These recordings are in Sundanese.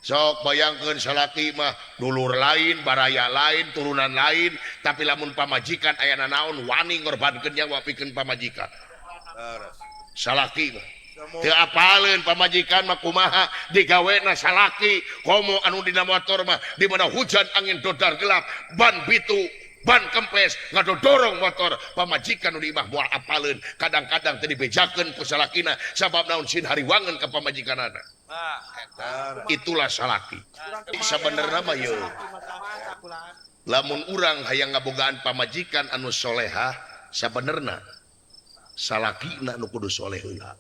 sok bayangkeun salaki mah dulur lain baraya lain turunan lain tapi lamun pamajikan aya naon wani ngorbankeun nyawa pikeun pamajikan salaki mah teu apaleun pamajikan mah kumaha digawena salaki komo anu dina motor mah di mana hujan angin dodar gelap ban bitu ban kempes ngadodorong motor pamajikan nu di imah moal apaleun kadang-kadang teu dibejakeun ku salakina sabab naon sin hariwangeun ka pamajikanana. Itulah salaki sabenerna mah yeuh lamun urang hayang ngabogaan pamajikan anu solehah sabenerna salakina nu kudu soleh heula.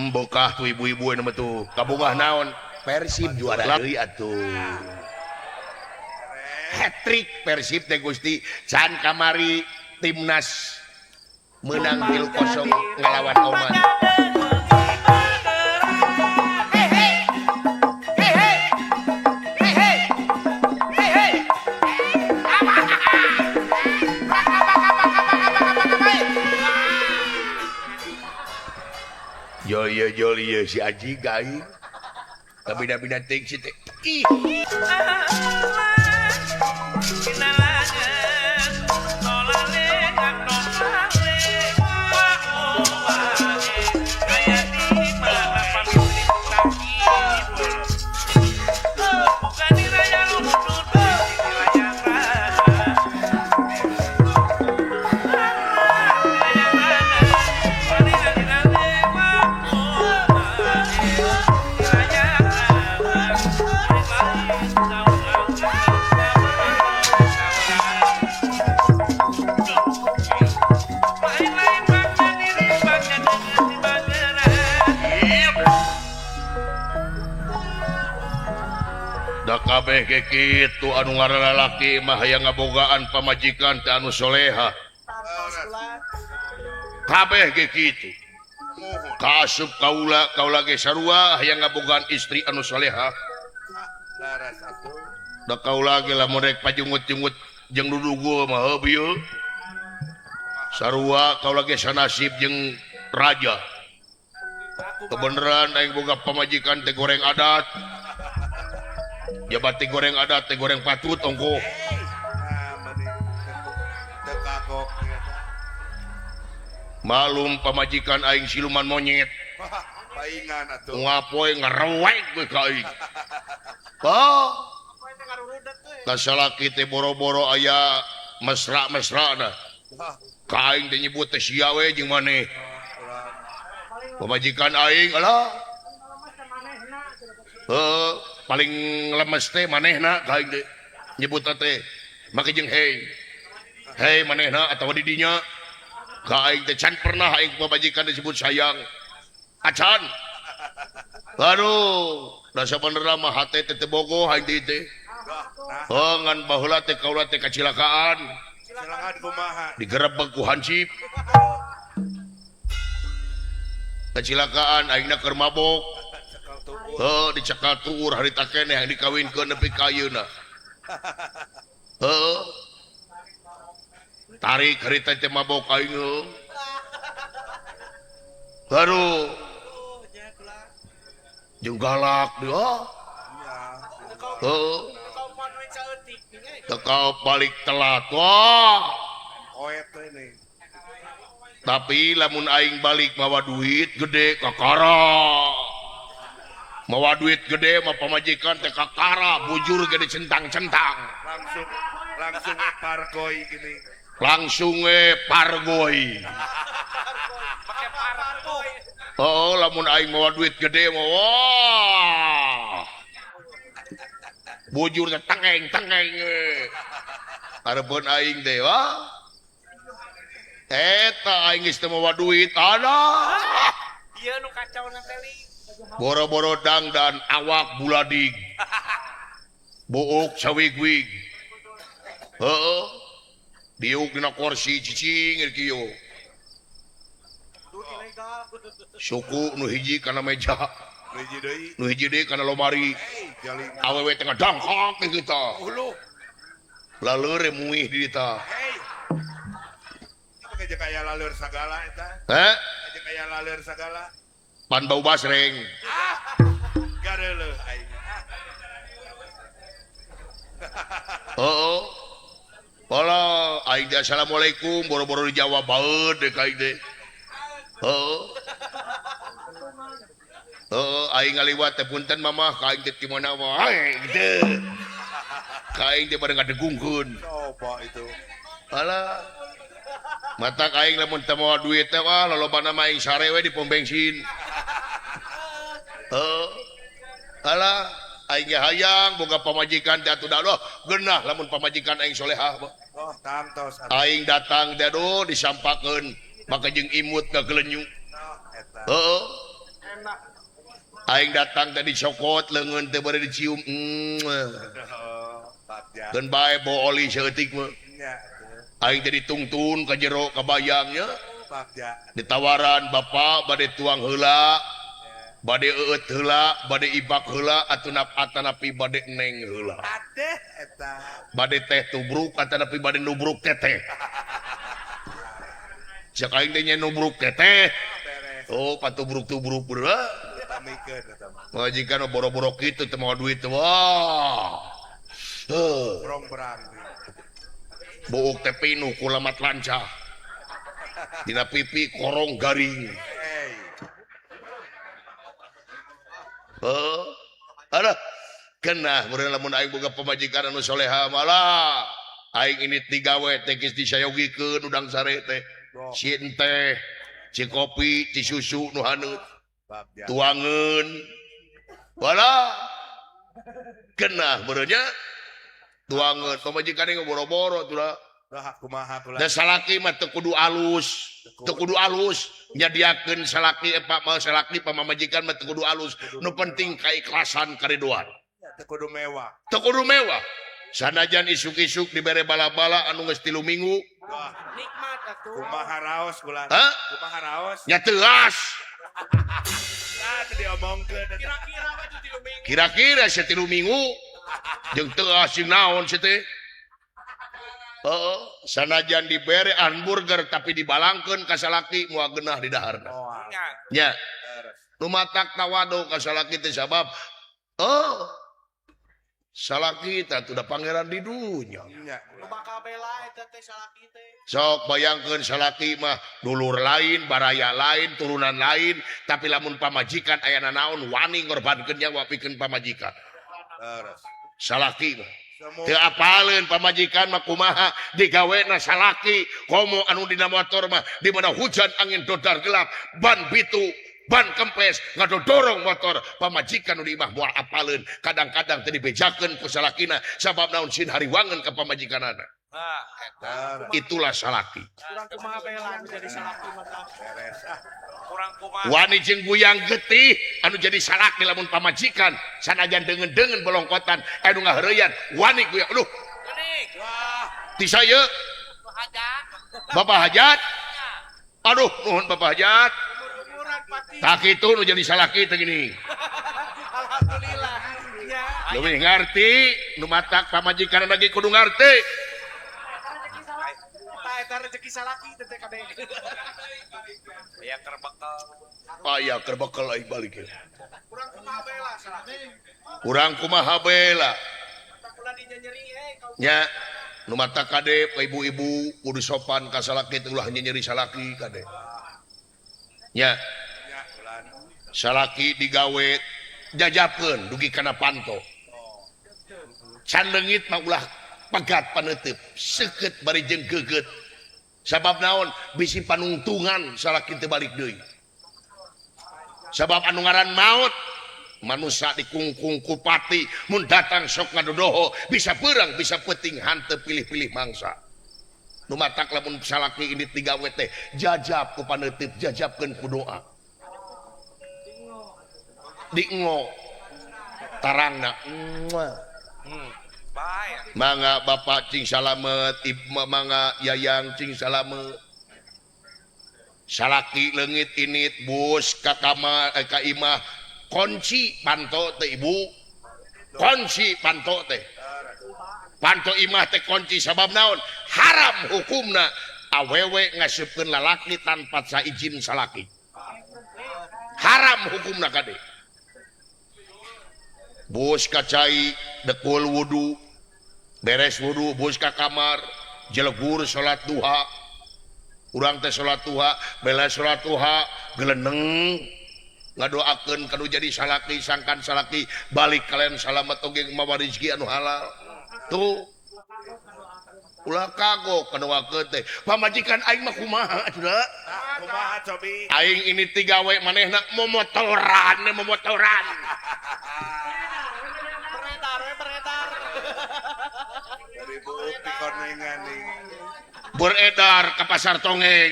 Bokah tuh ibu-ibu nama tuh kabungah naon Persib juara deui atuh hat-trick Persib teh Gusti can kamari timnas menang 3-0 ngalawan Oman. Jol si Aji gai kabina-bina ting si teh kabeh ge kitu anu ngaranna lalaki mah hayang ngabogaan pamajikan teh anu soleha kabeh ge kitu kaasup kaula ge sarua hayang ngabogaan istri anu soleha da kaula ge lamun rek pajungut-jungut jeung dudugu mah heuh sarua kaula ge sanasib jeung raja kebeneran aing boga pamajikan teh goreng adat jabat teh goreng adat teh goreng patut ongko malum pamajikan aing siluman monyet paingan atuh ngapoe ngarewek we ka aing kasalaki teh boro-boro aya mesra-mesrana ka aing teh nyebut teh sia we jeung maneh pamajikan aing alah paling lemes teh manehna ka aing teh nyebut teh make jeung hei manehna atawa di dinya ka aing teh can pernah aing pamajikan disebut sayang acan aduh da sabenerna mah hate teh bogoh aing teh ngan baheula teh kaula teh kacilakaan kumaha digerebeg ku hansip kecelakaan aingna keur mabok dicekal tuur harita keneh dikawinkeun nepi ka ayeuna tarik harita teh mabok aing baru jeung galak dia tekal balik telat wah tapi lamun aing balik mawa duit gede kakara mawa duit gede mah pamajikan teh kakara bujur gede centang-centang langsung pargoy gini langsung pargoy pakai pargoy lamun aing mawa duit gede mah wah bujur teh tengeng arebeun aing teh wah eta aing geus teu mawa duit ada ieu nu kacauna teh boro-boro dangdan awak buladig book cawig-wig diuk dina kursi cicing kieu suku nu hiji kana meja nu hiji deui kana lomari awewe tengah dangkak ke kita laleur muih di dieu tah aja kaya laleur sagala eta aja kaya aya laler segala. pan bau basreng Gareuleuh aing. heeh pola aing teh assalamualaikum boro-boro dijawab baeud deh ka aing teh heeh heeh aing ngaliwat teh punten mamah ka aing teh di mana wae gitu ka aing teh pada ngadegungkeun Coba itu. alah mata aing lamun teu moal duit teh wah lolobana mah aing sare we di pom bensin alah aing ge hayang boga pamajikan teh atuh dah geunah lamun pamajikan aing solehah Oh, tantos atuh. aing datang teh aduh disampakeun maka jeung imut ngagelenyu Oh, eta. heeh aing datang teh dicokot leungeun teh bari dicium Oh, Bagja. keun bae bawa oli saeutik mah Nya. aing teh ditungtun ka jero kabayangnya Bagja. ditawaran bapak bade tuang heula bade eueut heula bade ibak heula atunap atanapi bade neng heula Adeh eta. bade teh tubruk atanapi bade nubruk teteh cek aing teh nya nubruk teteh Beres. oh patubruk-tubruk beura Pamikeun eta mah. majikan boro-boro kitu teh moal duit teh wah Brong-brang. buuk teh pinuh ku lamat lancah dina pipi korong garing Hey. alah kenah meureun lamun aing boga pamajikan anu soleha malah aing ini digawe teh geus disayogikeun udang sare teh si teh ci kopi ci susu nu haneut Bagja. tuangeun wala kenah meureun nya tuangeun pamajikan ieu boro-boro tuh lah Dah kumaha pula. da salaki mah teu kudu alus nyadiakeun salaki salaki pamamajikan mah teu kudu alus nu penting keikhlasan kariduan Teu kudu mewah. teu kudu mewah sanajan isuk-isuk dibere bala-bala anu geus 3 minggu Wah, Nikmat atuh. kumaha raos kula. Hah? Kumaha raos. nya teuas Nah, teu diomongkeun. Kira-kira apa itu 3 minggu? kira-kira 3 minggu jeung teuas jeung naon si teh sanajan dibere hamburger tapi dibalangkeun ka salaki moal geunah di daharna Oh, nya beres. nu matak tawado ka salaki teh sabab salaki teh udah pangeran di dunya Nya. Nu bakal bela eta teh salaki teh. sok bayangkeun salaki mah dulur lain baraya lain turunan lain tapi lamun pamajikan aya naon wani ngorbankeun nyawa pikeun pamajikan Beres. salaki mah Semua teu apaleun pamajikan mah kumaha digawena salaki komo anu dina motor mah di mana hujan angin dodar gelap ban bitu ban kempes ngadodorong motor pamajikan nu di imah moal apaleun kadang-kadang teu dibejakeun ku salakina sabab naon sin hariwangeun ka pamajikanana Nah, beres. itulah salaki kurang kumaha bela anu jadi salaki mah tah. Beres. Ah, Kurang kumaha. wani jeung guyang getih anu jadi salaki lamun pamajikan sanajan deungeun-deungeun bolongkotan anu ngahareuyan wani guyang aduh Geuning. wah, ti saya Haja. Bapak Hajat aduh nuhun Bapak Hajat Umur-umuran pati. tak itu nu jadi salaki teh gini Alhamdulillah. Ya. leuwih ngarti nu matak pamajikan lagi kudu ngarti Tah eta rezeki salaki teh teh kade. Ya terbekal. aya kerbekel aing balik ya. Kurang kumaha bela salaki. Kurang kumaha bela Tak kula dinyeri kau. nya nu matak kade ibu-ibu kudu sopan ka salaki teh ulah nyeri salaki kade nya nya bulan. salaki digawe jajapkeun dugi kana panto can leungit mah ulah pegat paneuteup seukeut bari jeung geugeut sabab naon bisi panungtungan salaki teu balik deui sabab anu ngaran maut manusia dikungkung kupati mun datang sok ngadodoho bisa perang bisa peting hanteu pilih-pilih mangsa nu matak lamun salaki ini digawe teh jajab ku paneuteup jajabkeun ku doa diengo tarangna Bae. mangga bapak cing salamet mangga yayang cing salamet salaki leungit init bus ka kamar ka imah kunci panto teh ibu kunci panto teh panto imah teh kunci sabab naon haram hukumna awewe ngasupkeun lalaki tanpa saizin salaki haram hukumna kade bos kacai dekul wudu beres wudu bos ka kamar jelegur salat duha urang teh salat duha bela salat duha geleneng ngadoakeun kanu jadi salaki sangkan salaki balik kalian salamet oge mawa rezeki anu halal tuh ulah kagok kanu wakeun teh pamajikan aing mah kumaha atuh Kumaha cobi? aing ini 3 we manehna momotoran Beredar. Dari bukti konengan nih. beredar ke pasar tongeng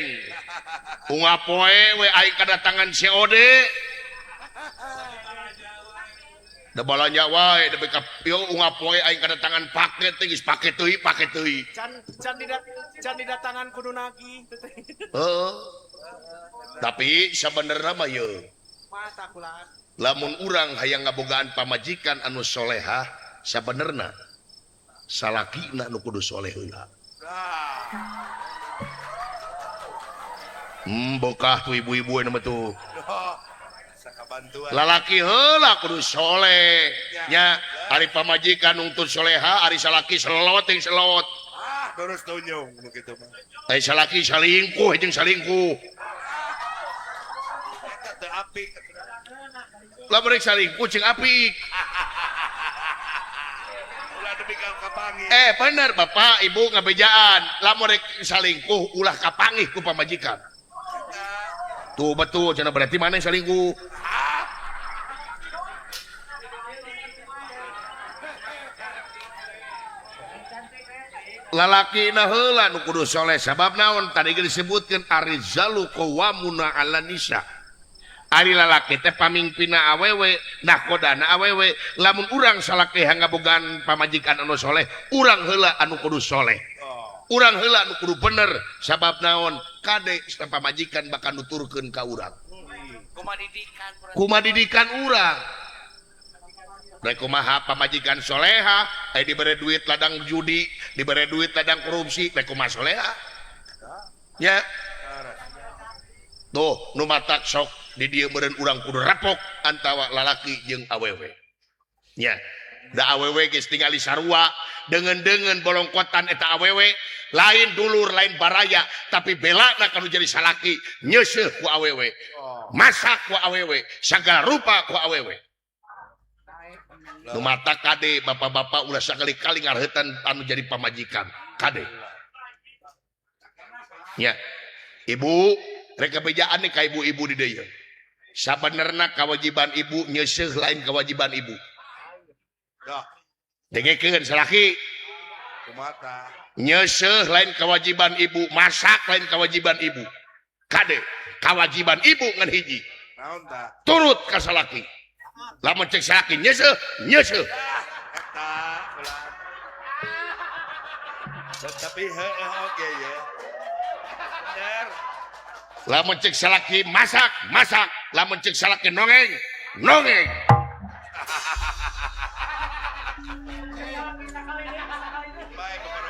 unga poe we aing kedatangan COD da balanja wae da beka yo unga poe aing kedatangan paket geus paket teuy Can didatangan kudu nagih. heeh tapi sabenerna mah ye Mata kulaan. lamun urang hayang ngabogaan pamajikan anu solehah sabenerna salakina nu kudu soleh heula bokah tuh ibu-ibu nama tuh Sakabantuan. lalaki heula kudu soleh nya ari pamajikan nuntut soleha ari salaki selot ting selot Terus tunyung begitu mah. ari salaki salingkuh jeung salingkuh Eta teu apik. lamun rek salingkuh jeung apik Ulah demi kapangi. bener bapak ibu ngabejaan lamun rek salingkuh ulah kapangih ku pamajikan tuh betul cenah berarti mana yang salingkuh lalaki na heula nu kudu soleh sabab naon tadi disebutkeun arizalu qawwamuna 'ala nisa ari lalaki teh pamimpinna awewe nakodana awewe lamun urang salaki ngabogaan pamajikan anu soleh urang heula anu kudu soleh urang heula anu kudu bener sabab naon kade setiap pamajikan bakal nuturkeun ka urang kumadidikan urang rek kumaha pamajikan soleha aya dibere duit ladang judi dibere duit ladang korupsi rek kumaha soleha nya tuh nu matak sok di dieu meureun urang kudu rapok antawa lalaki jeung awewe nya da awewe geus tingali sarua dengan bolongkotan eta awewe lain dulur lain baraya tapi belana kanu jadi salaki nyeuseuk ku awewe masak ku awewe sagala rupa ku awewe nu mata kade bapak-bapak ulah sakali-kali ngareutan anu jadi pamajikan kade nya ibu rek kabejaan nih ka ibu-ibu di dieu sabenerna kewajiban ibu nyeuseuk lain kewajiban ibu Dah, dengekeun salaki kumata. nyeuseuk lain kewajiban ibu masak lain kewajiban ibu kade kewajiban ibu ngan hiji Naon tah? turut ka salaki lamun cek salaki nyeuseuk Eta ulah. Tapi oke ya. Bener. lamun cek salaki masak lamun cek salaki nongeng Baik kepada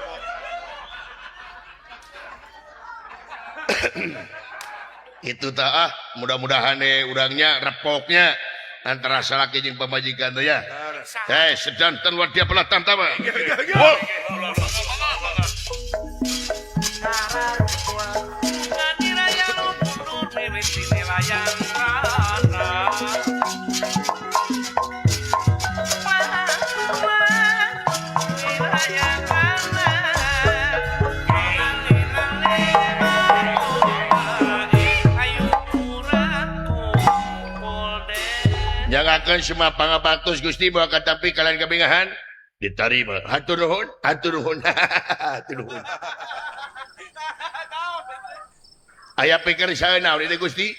itu tah mudah-mudahan urangnya repoknya antara salaki jeung pamajikan teh ya sedanten wadia pelatan tama jangakeun semua pangabatos Gusti bawa tapi kalian kebingahan diterima hatur nuhun aya pikir saya naon ini Gusti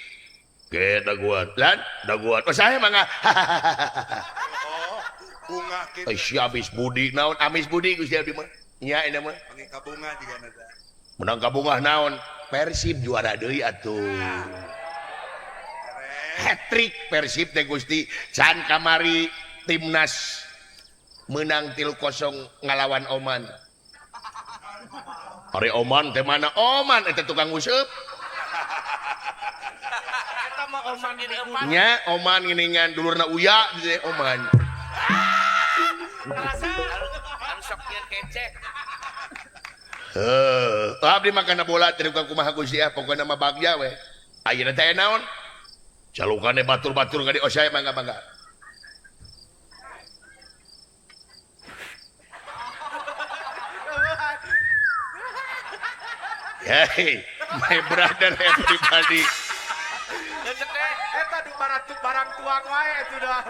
ke daguan saya mangga bunga kita. si abis budi naon amis budi Gusti abdi mah nya ini mah Panggil ka bunga juga nada. menang kabungah naon Persib juara deui atuh hat-trick Persib teh Gusti can kamari timnas menang 3-0 ngalawan Oman ari Oman teh mana Oman eta tukang useup Eta mah oman di depan. nya oman nginingan dulurna uya di oman Rasa anu sok kieu kecek. abdi makan bola teh bukan kumaha Gusti pokona mah bagja we ayeuna teh naon calukane batur-batur ka di osay mangga-mangga hey my brother everybody Eta di barang tuang wae itu dah.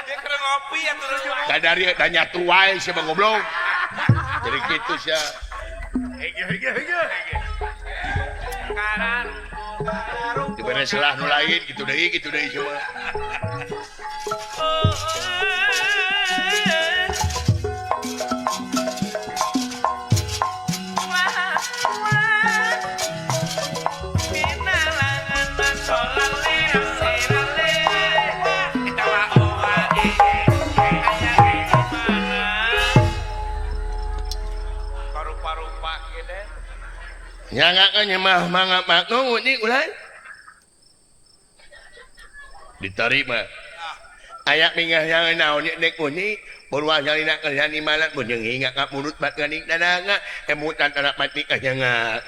Dia kena ngopi ya turun. kadari tanya tuai siapa goblok jadi gitu sia Hege. Kanan. dibere salah nu lain gitu deui semua Paru-paru gede. nyangakanya mah mangap nunggu nih ulah diterima ayak mingah yang naon nek muni purwa salina kerjaan imalan pun yang hinga ka mulut bat ganing dananga emutan anak mati ka nyanga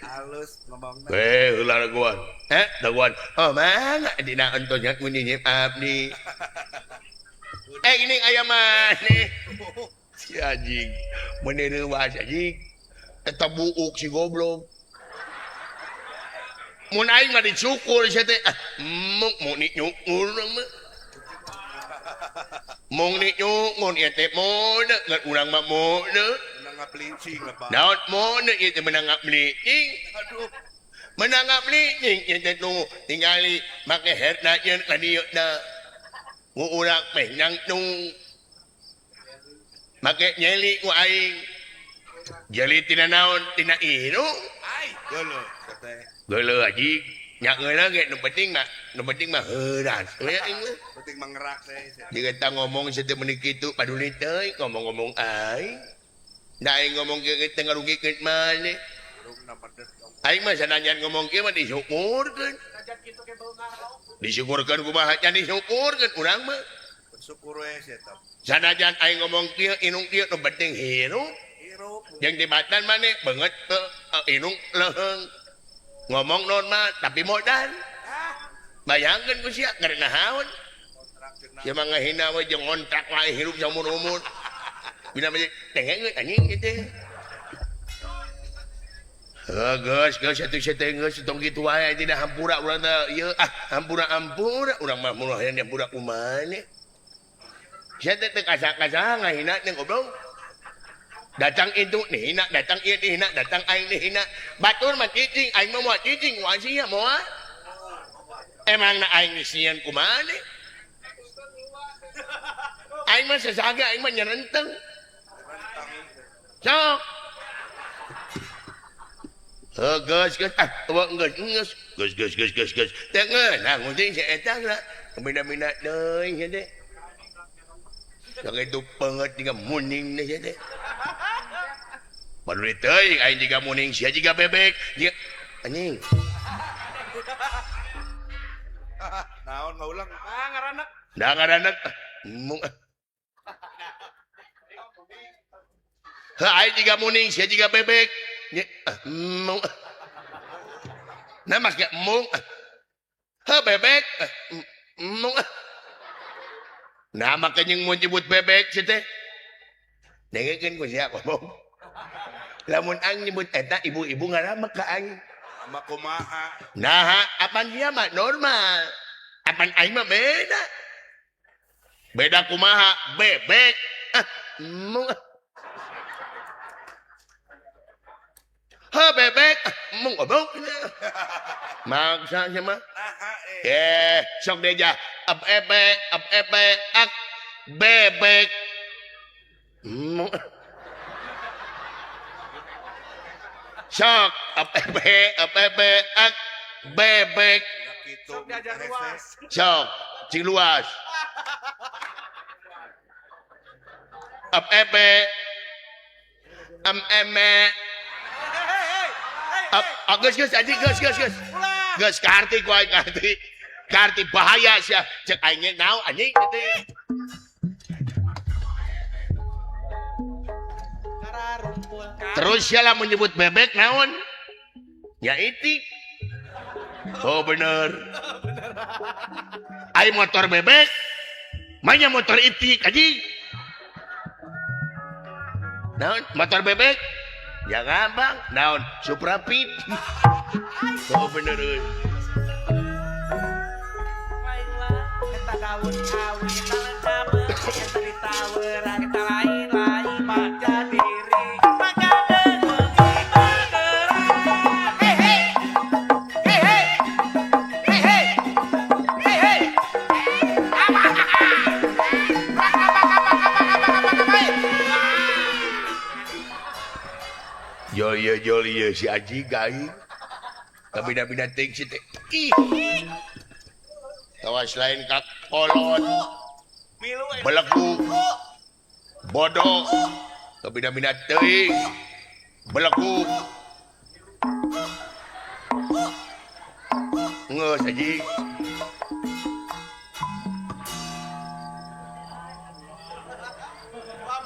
Halus ngomongna. ulah raguan raguan oh mana dina onto nyak muni nyep abdi ini ayam nih si anjing meniru was anjing eta buuk si goblok mun aing mah dicukur sia teh mung ni nyukur mah mung ni nyukur ieu teh mode ngan urang mah mode Menang pelicing lah Pak. naon mode ieu teh menang ngaplicing aduh menang ngaplicing ieu teh nu tingali make herna yeun ka dieu na urang meh nyang nu make nyeli ku aing jeli tina naon tina ieu Ai, geuleuh teh. geuleuh aji nya geuleuh ge nu penting mah heuras we aing mah Penting mangerak teh. dikata ngomong situ menik kitu paduli teuy ngomong-ngomong aing da aing ngomong kieu teh ngarugikeun maneh Urungna pedes. aing mah sananyan ngomong kieu mah disyukurkeun disyukurkeun kumaha nya disyukurkeun urang mah Bersyukur we sia teh. sanajan aing ngomong kieu inung kieu nu penting hirup Hirup. jeung tibatan maneh beungeut inung leheung ngomong non mah tapi modal bayangkeun ku sia keur nahaon Kontrak jeung sia mah ngahina we jeung ngontrak wae hirup saumur-umur bina mah tengengeun anjing kitu geus atuh teh geus tong kitu wae tidak hampura urang teh ieu hampura urang mah mulah yang hampura kumaneh sia teh teu kasa-kasa ngahina nih goblok datang itu nih hina datang ieu nih hina datang aing nih hina batur mah cicing aing mah moal cicing moal sia moal emang na aing sieun kumaha nih aing mah sasaga aing mah nyerenteng sok geus teh nah nguting si eta lah bina-bina deui nya teh sok itu peungeut juga muning nih teh baru teuing aing jiga muning sia jiga bebek jiga anjing naon ngaulang. Ngaranak. da ngaranek mung aing jiga muning sia jiga bebek mung nama ge mung bebek mung nama kenyang mau nyebut bebek sih teh dengekeun ku sia ngomong lamun aing nyebut eta ibu-ibu ngaramek ka aing Ama kumaha. nah apaan dia mah normal apaan aing mah beda kumaha bebek mung bebek mung goblok maksa sia mah sok deja ebe ak bebek sok ebe ak bebek Kitu. Sok diajar luas. sok cing luas ebe eme geus anjing geus Ulah. geus karti ku aing karti. Karti bahaya sia. Cek aing naon anjing teh. Terus sialah menyebut bebek naon? Ya itik. Oh bener. Ai motor bebek. Manya motor itik anjing. Naon motor bebek? Ya gampang. Naon Supra Pit. Oh bener euy. Kita daun kawin daun kita ditaweran kita lain baca diri baca Jol ya si Aji gaing. Kabina-bina ting si teh. Ih. Tawas lain kak kolot. milu Belegu. Bodoh. Kabina-bina teuing. Belegu. Ngeus Aji.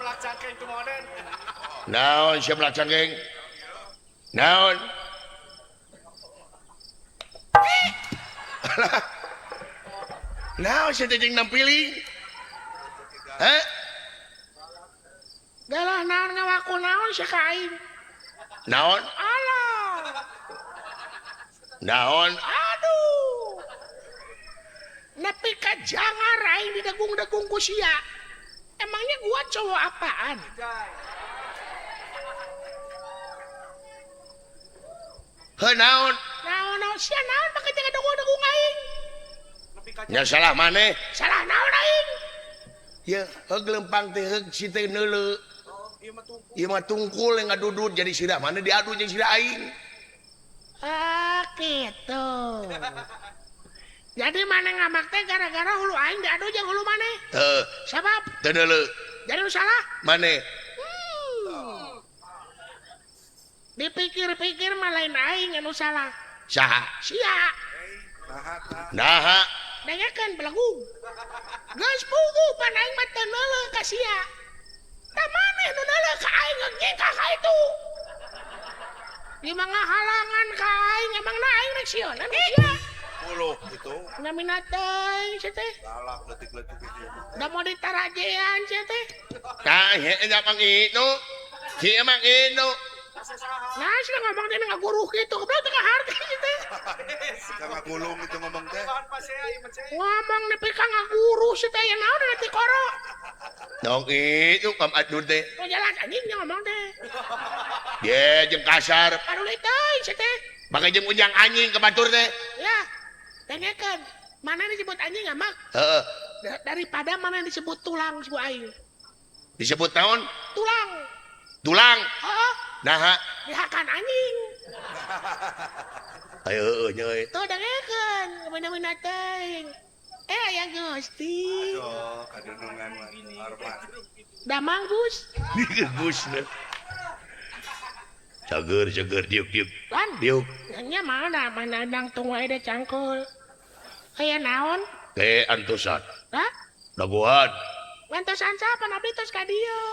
melaksanakan itu modern Naon siap laksana geng. Naon. Naon si teh nampiling. Hah? Galah naon ngawaku naon si kain. Naon? Alah. Naon? Aduh. Nepi ka jangar aing didagung-dagung ku sia. Emangnya gua cowok apaan? Heuh naon? Naon sia naon pakai jangan dagung-dagung aing. Nya salah maneh. Salah naon aing. Ya, heug lempang teh heug si teh neuleu. Ieu mah tungkul yang ngadudut jadi sida mana diadu jeung sida aing. Ah, gitu. Jadi mana ngamak teh gara-gara hulu aing diadu jeung hulu maneh. Heuh, Sabab teu neuleu. jadi lu salah. Maneh. Dipikir-pikir mah lain aing anu salah. Saha? Sia. Naha? Dengarkan belagu. Geus pugu pan aing mah teu neuleuh ka sia. Da maneh nu neuleuh ka aing ngegeng ka itu. Gimana halangan ka aing emang na aing rek sionan ka sia. Puluh itu. Namina teh sia teh. Galak letik-letik itu. Da mau ditarajean sia teh. Tah, nya mang itu. Si emang itu. Nah, sih ngomong teh ngaguru kitu, kebetulan teu ngaharti sia teh. Kita ngagulung itu ngomong teh. Ngomong nepi ka ngaguru sia teh naon nanti koro. Dong itu kam adun teh. Nu jelas anjing nya ngomong teh. Ye jeung kasar. Aduh teh sia teh. Pakai jeung ujang anjing ke batur teh. Ya, tanyakan mana disebut anjing amak Heeh. daripada mana disebut tulang si aing. Disebut naon? Tulang. Tulang. Oh, Naha? dihakan anjing. Ayo heueuh nya euy. Tuh dengekeun bener-bener teh. Aya Gusti. Aduh, kadunungan mah hormat. Damang Gus. Gusna. Cager diuk. Lan, Diuk. nya mana nang tunggu aya cangkul. Aya naon? Ke antusan. Hah? Daguan. Ngantosan siapa nabi tos ka dieu.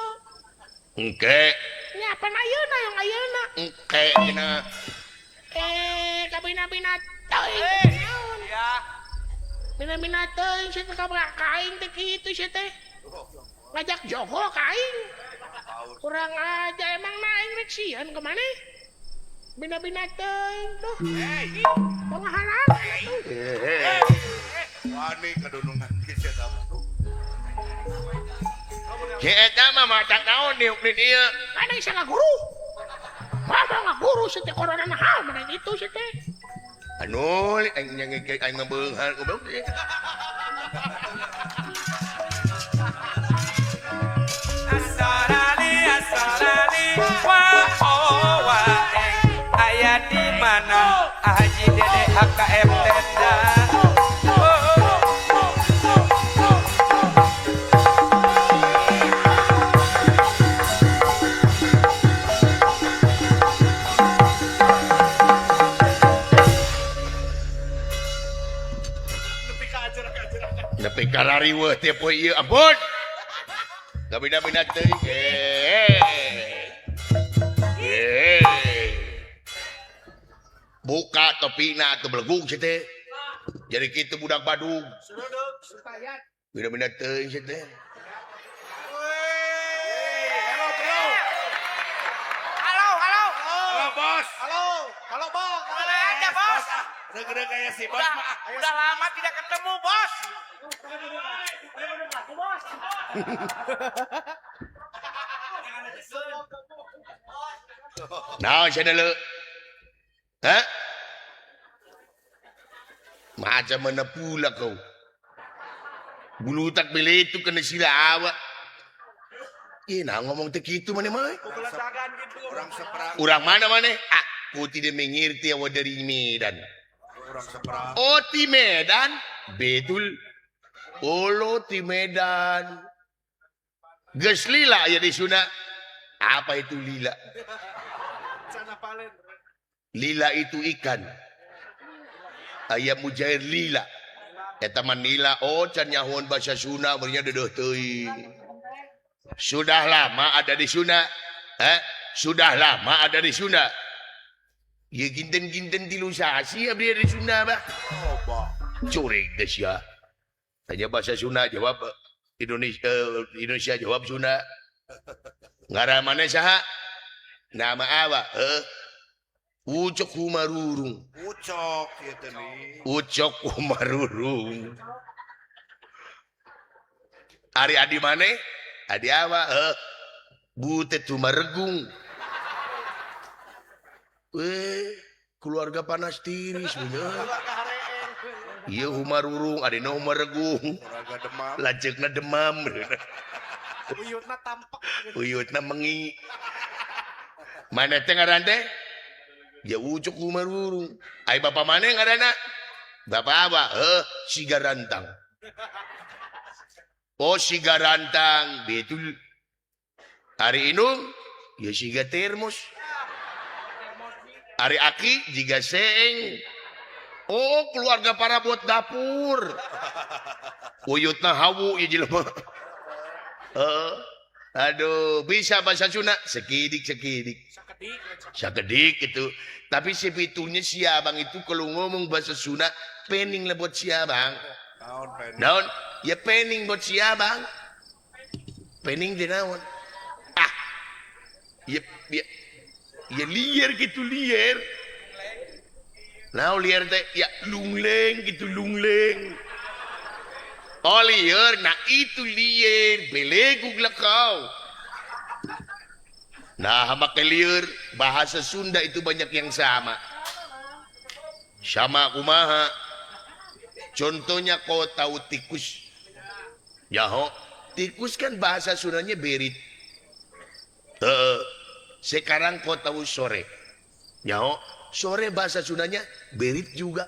Engke. Nya apa ayeuna yang ayeuna? Engke cenah. Kabina-bina teuing. Naon? ya Bina-bina teuing sia teh ka aing teh kitu sia teh. Ngajak jogo ka aing. Kurang aja emang na aing rek sieun ke maneh. Bina-bina teuing tuh. Pangahalang tuh. Wani kadunungan geus eta mah. Si eta mah matak naon diuk di dieu. Kan aing ngaguru. Mama ngaguru sia teh corona naha mana itu sia teh. Anu aing nyangge aing ngebeungan goblok. asarani wa wa aya di mana Haji Dede HKM Tenda Nepi karariweuh teh poe ieu ampun. Gabina-bina teuing. Buka topina atuh belegung sia teh. Jadi kitu budak Badung. Suruduk, supayat. Bina-bina teuing sia teh. Halo, bro. Halo, halo. Halo, bos. Halo, halo, bos. Mana aja, bos? Gede kayak si bos mah. Udah lama tidak ketemu, bos. Naon sia deuleu? Hah? Macam mana pula kau? Bulu tak beli itu kena sila awak. Nah ngomong teh kitu mana mah? Beledakan gitu. Orang seberang. Urang mana mana? Aku tidak mengerti awak dari Medan. Orang seberang. Oh di Medan? Betul. Olo di Medan. Geus lila ya di Sunda. Apa itu lila? Sana palen. Lila itu ikan. Ayam mujair lila. Eta manila can nyahuan bahasa Sunda bernya dedeuh teuing. Sudah lama ada di Sunda. Sudah lama ada di Sunda. Ya ginten-ginten tilu sasi abdi di Sunda bah. Coba. Curig deh sia. Tanya bahasa Sunda jawab Indonesia jawab Sunda. Ngara mana saha? Nama apa? Ucok Kumarurung. Ucok gitu nih. Ucok Kumarurung. Ari adi mana? Adi apa? Butet Tumaregung. Keluarga panas tiris bener. Iya Humarurung, adi no Humaregung. Raga demam. Lajekna demam. Uyutna tampak. Uyutna mengi. Mana teh ngaran teh? Ya Ucok Kumarurung. Ai bapak mana ngaranna? Bapak apa? Sigarantang. Oh Sigarantang, betul. Hari Inung, ya siga termos. Hari Aki, jiga seeng. Oh keluarga para buat dapur. Uyutna hawu ya jelema. Aduh, bisa bahasa Sunda sekidik. Sakedik itu. Tapi sebetulnya si abang itu kalau ngomong bahasa Sunda, pening lah buat si abang. Naon pen. Naon? Ya pening buat si abang. Pening dia naon? Ya liar gitu liar. Naon liar teh? Ya lungleng gitu lungleng. Oh liar, nah itu liar. Belegug lah kau. Nah, maka liar, bahasa Sunda itu banyak yang sama. Sama kumaha. Contohnya kau tahu tikus. Yaho, tikus kan bahasa Sundanya berit. Sekarang kau tahu sore. Yaho, sore bahasa Sundanya berit juga.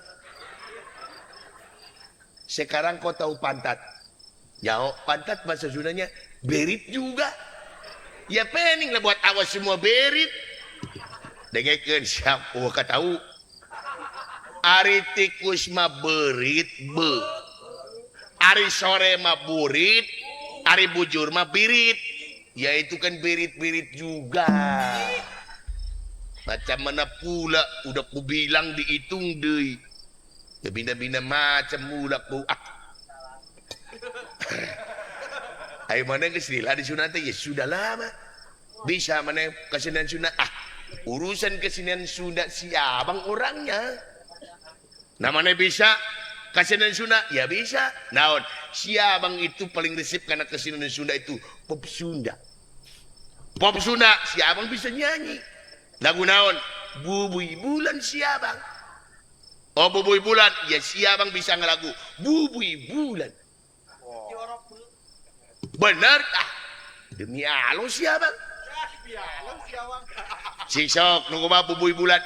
Sekarang kau tahu pantat. Yaho, pantat bahasa Sundanya berit juga. Ya pening lah buat awas semua berit. Dengekeun siapa tahu. Ari tikus mah berit be. Ari sore mah burit. Ari bujur mah birit. Ya itu kan berit-berit juga. Macam mana pula udah ku bilang dihitung deui. Ya bina-bina macam mula ku. Ayo mana kesinilah di Sunda teh ya sudah lama. Bisa mana kesenian Sunda? Urusan kesenian Sunda si abang orangnya. Namanya bisa kesenian Sunda? Ya bisa. Naon? Si abang itu paling resip karena kesenian Sunda itu pop Sunda. Pop Sunda si abang bisa nyanyi. Lagu naon? Bubui Bulan si abang. Oh Bubui Bulan, ya si abang bisa ngelagu Bubui Bulan. Bener demi Allah siapa? Si sok nunggu mah Bubui Bulan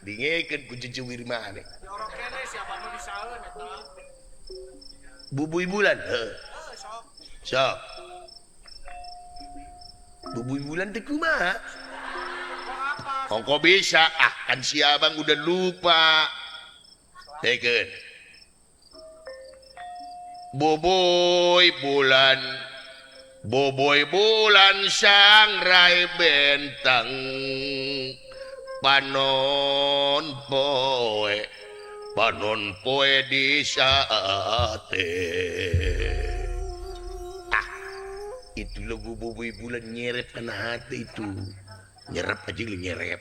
dingekeun ku cucuwir mana? Bubui Bulan. Sok. Bubui Bulan teh kumaha? Kok bisa? Kan si abang udah lupa. Tekeun. Boboy bulan sangrai bentang panon poe di sate. Itu lagu Boboy bulan nyerep kena hati itu. Nyerep aja lu nyerep.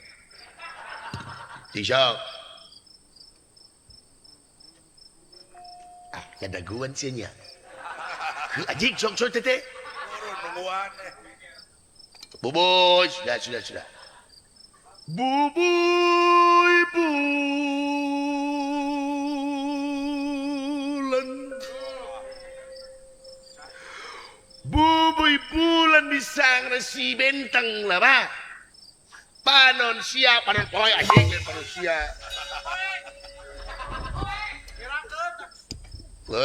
Tisok. Kadaguan siya. Ajik sok tete. Turun nungguan. Boboy, sudah. Boboy bulan. Boboy bulan di sang resi bentang lah ba. Panon poy ajik panon sia.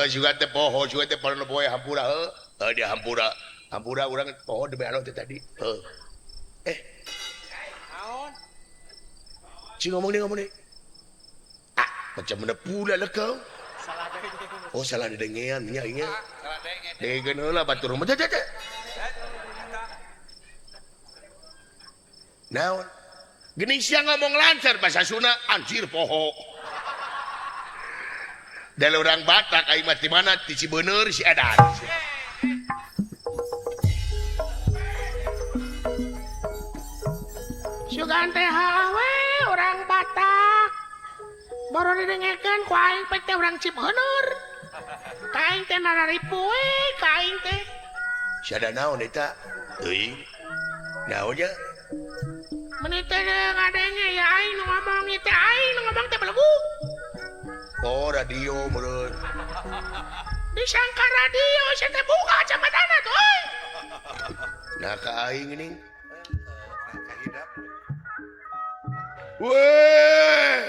Juga teh poho, juga teh panon poe hampura dia hampura urang poho de bealo teh tadi. Si ngomong ni. Macam mana pula lah kau? Salah didengean nya ingat. Dengean heula batur rumah. Naon? Geuning sia ngomong lancar bahasa Sunda anjir poho. Dari orang Batak aing mah di mana di Cibener si Edan. Sugan teh hawe orang Batak. Baru didengekeun ku aing pe teh urang Cibener. Ka aing teh nararipu we ka aing teh. Sada naon eta? Teuing. Naon nya? Menit teh ngadenge ya aing nu ngomong teh aing nu ngomong teh belegu. Oh, radio meureun. Disangka radio saya teh buka camadana tuh euy. Nah ka aing geuning. Kahidap. Weh.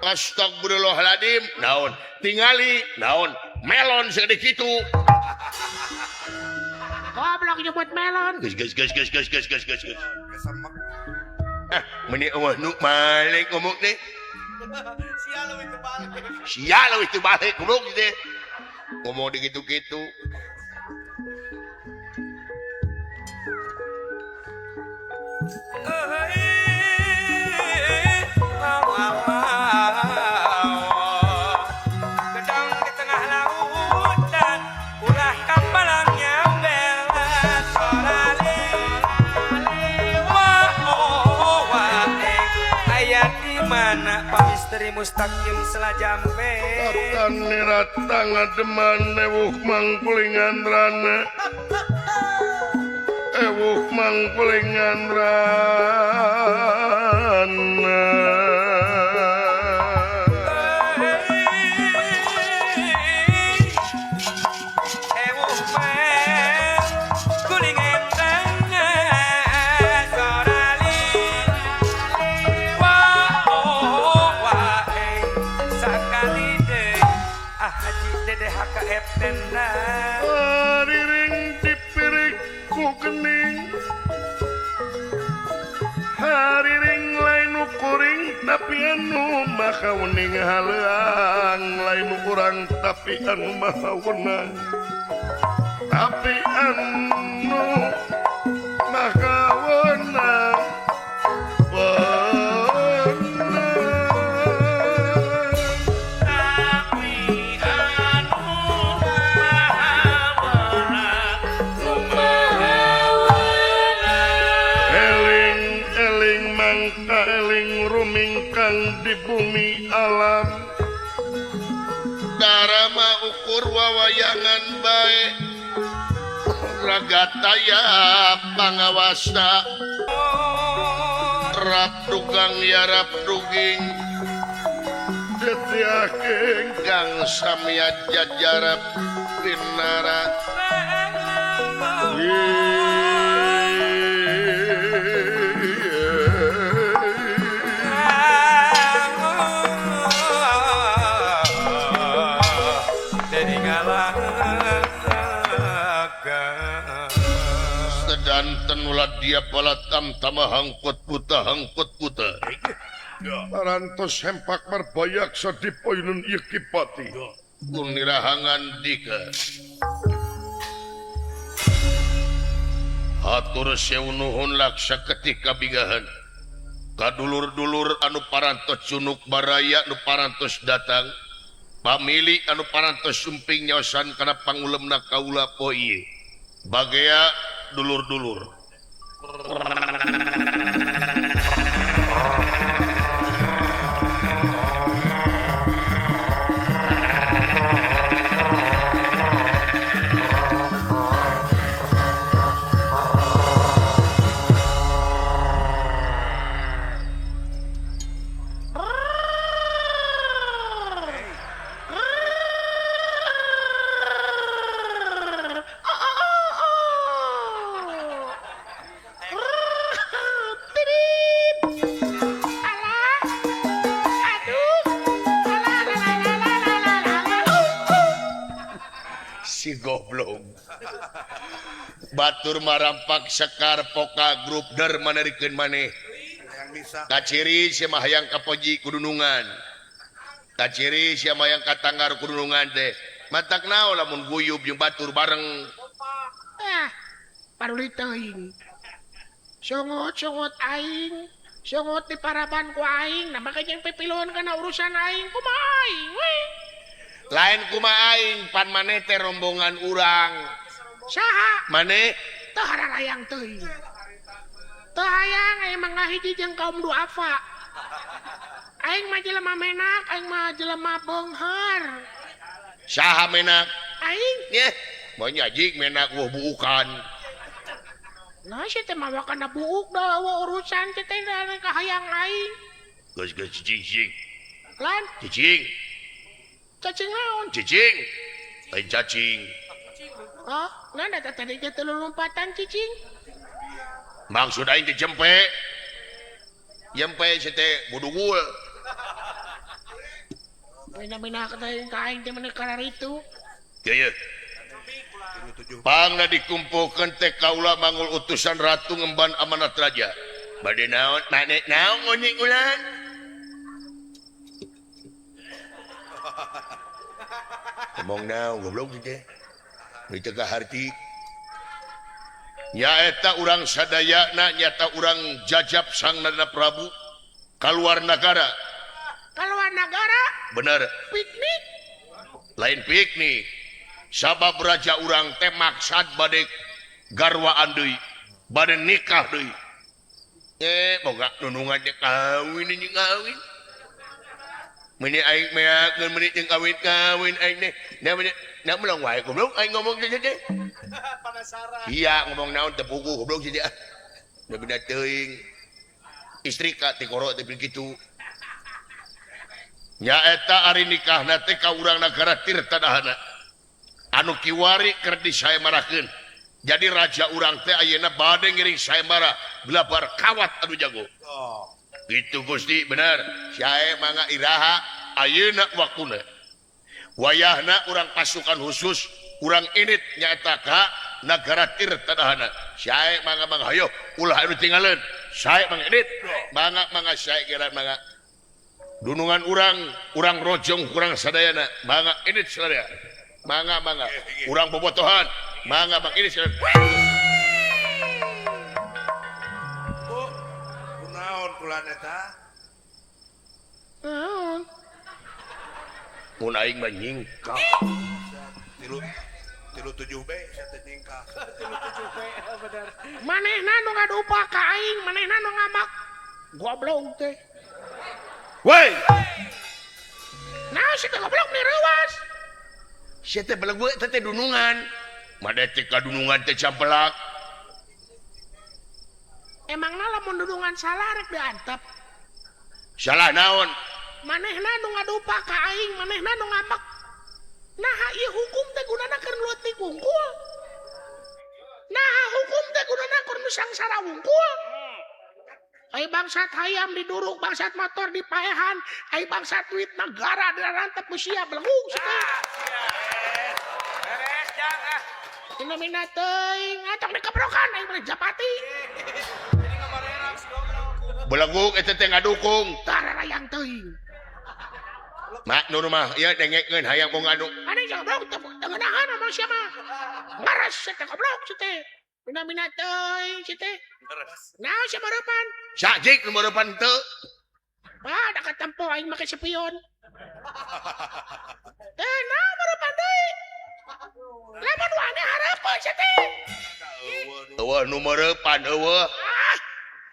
Astagfirullahaladzim. Naon? Tingali. Naon? Melon segede kitu. Goblok nyebut melon. Gus. Kesemek. Meni eueuh nu malik ngomong teh. Sia lu Sia itu balik. itu balik goblok teh. Ngomong di gitu-gitu. Gedang di tengah lautan, ulah kapal yang belat sorali. Ayat di mana Pak Misteri Mustaqim selajambe. Ratang ademan ewuh mangkulingan rana. Ewuh mangkulingan rana. Hariring dipirikku kening. Hariring lain ukuring tapi anu maha wening haleang. Lain ukurang tapi anu maha wenang. Tapi anu maha wenang. Di bumi alam darama ukur wawayangan baik ragataya pangawasa rap dugang yarap duging detiake kang samya jajarap pinara sedanten ulah dia palatam tama hangkot puta. Parantos hempak marbayak sadipoinun ieu kipati. kunirahangan dika hatur sewu nuhun laksa ketika bigahan kadulur-dulur anu parantos cunuk baraya anu parantos datang pamili anu parantos sumping nyosan kana pangulemna kaula poe bagaya dulur-dulur si goblok batur marampak sekar poka grup der manarikeun maneh yang bisa kaciri si mahayang kapoji kudunungan kaciri si mahayang katanggar kudunungan teh matak naon lamun guyub jeung batur bareng paruli teuing songot aing songot di paraban ku aing nah makanya yang pipilun kana urusan aing kumaha aing we lain kumaha aing pan maneh teh rombongan urang saha maneh teu haralayang teuing teu hayang aing mah ngahiji jeung kaum duafa aing mah jelema menak aing mah jelema beunghar saha menak aing nya moal nyajik menak weuh buukan nah si teh mawa kana buuk da urusan teh teh kahayang aing geus cicing lan cicing cacing naon cicing lain cacing oh nah da tadi teh lompatan cicing maksud aing teh jempe si teh budugul mina kata ka aing teh meneh kana ritu ya pangna dikumpulkeun teh kaula mangul utusan ratu ngemban amanat raja bade naon maneh naon ngonyeng ulang ngomong naon goblok teh nu teu kaharti nyaeta urang sadayana nyata urang jajab sang Nanda Prabu kaluar negara bener piknik lain piknik sabab raja urang teh maksad bade garwaan deui bade nikah deui boga nunungan teh kawin jeung kawin meni aing meakeun meni jeung kawin aing teh na meulong wae goblok aing ngomong teh Penasaran. iya ngomong naon teh buku goblok sih dia da beda teuing istri ka ti koro teh begitu nyaeta ari nikahna teh ka urang nagara Tirtadahana anu kiwari keur disayembarakeun jadi raja urang teh ayeuna bade ngiring sayembara belabar kawat anu jago gitu Gusti bener sae mangga iraha ayeuna waktuna wayahna urang pasukan khusus urang init nyaeta ka nagara Tirtadahana sae mangga hayo ulah anu tinggalin sae mangga init mangga sae kira mangga dunungan urang rojong urang sadayana mangga init sadaya mangga urang bobotohan mangga init sadaya kunaon kulan eta naon mun aing mah nyingkap tilu 7B saya teh ningkah Bener. manehna nu ngadupa ka aing manehna nu ngamak goblok teh woi nah si teh goblok ni reuwas sia teh belegu eta teh dunungan made teh kadunungan teh campelak emangna lamun dudungan salah rek diantep salah naon manehna nu ngadupa ka aing manehna nu ngamak nah ieu hukum teh gunana keur leutik wungkul nah hukum teh gunana keur nusangsara wungkul ai bangsat hayam diduruk bangsat motor dipaehan ai bangsat duit negara dirantep usia belenggu cenah Beres jang ah. dina mina teuing atong dikebrokan ai bener japati Jadi ngamarerang si goblok. belegu eta teh ngadukung tararayang teuing mak nu rumah ya dengekeun hayang mau ngadu Ada yang goblok tengenahan sama siapa? Ngaras saya goblok teh. Mina teuing teh. Nah siapa depan? sajik nu meurepan teu Ah, da katempo aing make spion. Teh nah meurepan deui. Lamun wani harapan teh. eueuh nu meurepan eueuh Ah,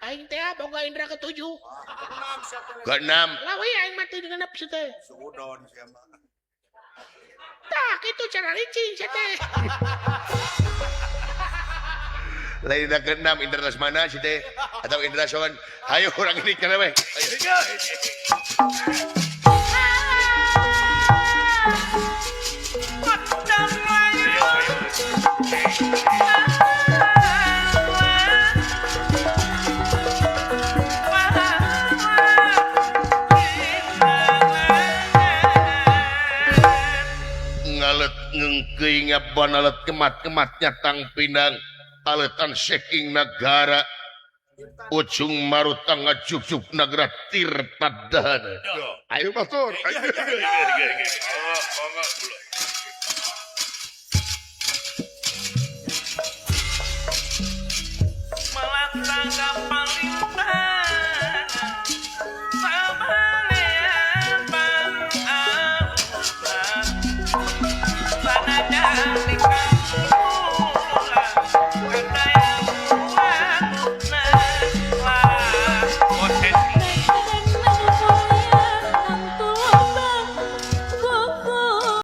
aing teh boga indra ketujuh. keenam Lawi aing mati dengan apa teh? Sudon siapa? Tak itu cara licin teh. lain na keenam Indra Lesmana si teh atau Indra Son ayo orang ini kana we ngalet ngengkeuing ngaban alet kemat-kemat nyatang pinang aletan saking negara ujung marutang ngajujuk nagara tirtadana ayo pastor Monggo,